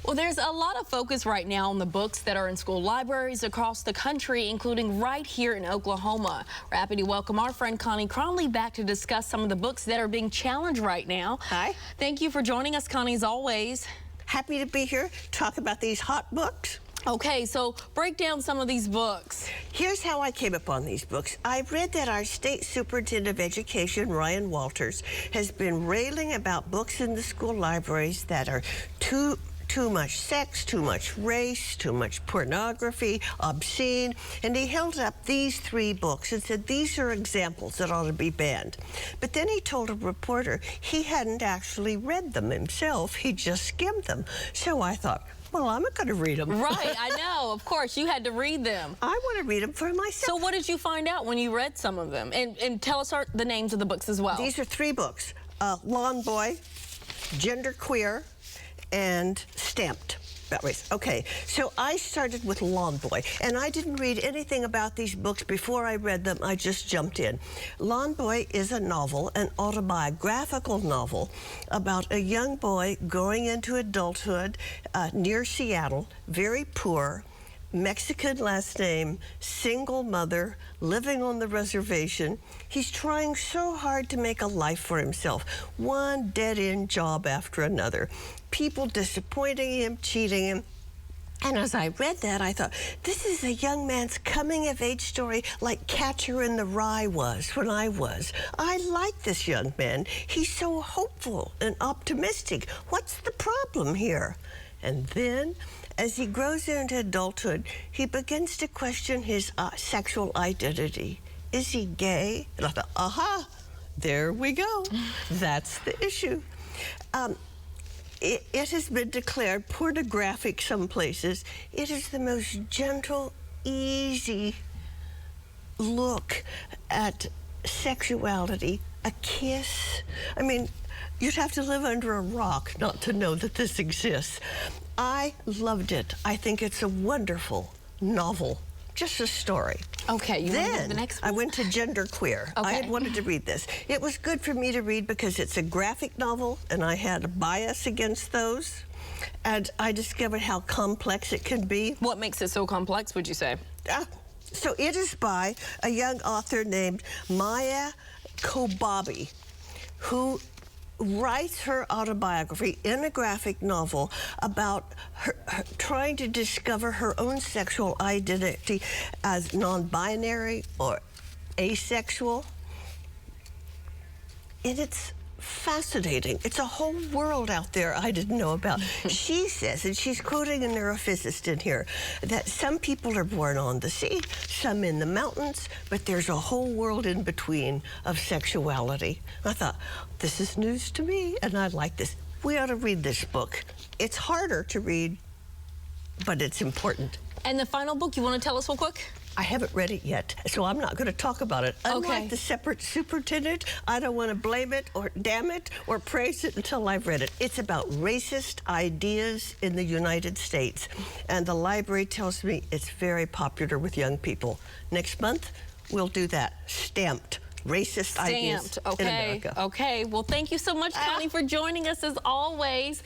Well, there's a lot of focus right now on the books that are in school libraries across the country, including right here in Oklahoma. We're happy to welcome our friend Connie Cronley back to discuss some of the books that are being challenged right now. Hi. Thank you for joining us, Connie, as always. Happy to be here, talk about these hot books. Okay, so break down some of these books. Here's how I came upon these books. I read that our state superintendent of education, Ryan Walters, has been railing about books in the school libraries that are too much sex, too much race, too much pornography, obscene, and he held up these 3 books and said these are examples that ought to be banned. But then he told a reporter he hadn't actually read them himself, he just skimmed them. So I thought, well, I'm not going to read them. Right, I know, of course, you had to read them. I want to read them for myself. So what did you find out when you read some of them? And tell us the names of the books as well. These are 3 books, Lawn Boy, Gender Queer, and Stamped. That race. Okay, so I started with Lawn Boy, and I didn't read anything about these books before I read them. I just jumped in. Lawn Boy is a novel, an autobiographical novel about a young boy going into adulthood near Seattle, very poor, Mexican last name, single mother, living on the reservation. He's trying so hard to make a life for himself. One dead-end job after another. People disappointing him, cheating him. And as I read that, I thought, this is a young man's coming-of-age story like Catcher in the Rye was when I was. I like this young man. He's so hopeful and optimistic. What's the problem here? And then, as he grows into adulthood, he begins to question his sexual identity. Is he gay? And I thought, aha, there we go. That's the issue. It has been declared pornographic some places. It is the most gentle, easy look at sexuality, a kiss. I mean, you'd have to live under a rock not to know that this exists. I loved it. I think it's a wonderful novel, just a story. Okay, you want to go to the next one? I went to Gender Queer. Okay. I had wanted to read this. It was good for me to read because it's a graphic novel, and I had a bias against those. And I discovered how complex it can be. What makes it so complex, would you say? So it is by a young author named Maya Kobabe, who writes her autobiography in a graphic novel about her trying to discover her own sexual identity as non-binary or asexual. And it's fascinating. It's a whole world out there I didn't know about. She says, and she's quoting a neurophysicist in here, that some people are born on the sea, some in the mountains, but there's a whole world in between of sexuality. I thought, this is news to me, and I like this. We ought to read this book. It's harder to read, but it's important. And the final book, you want to tell us real quick? I haven't read it yet, so I'm not going to talk about it. Unlike the separate superintendent, I don't want to blame it or damn it or praise it until I've read it. It's about racist ideas in the United States, and the library tells me it's very popular with young people. Next month, we'll do that. Stamped. Racist ideas in America. Okay. Well, thank you so much, Connie, for joining us as always.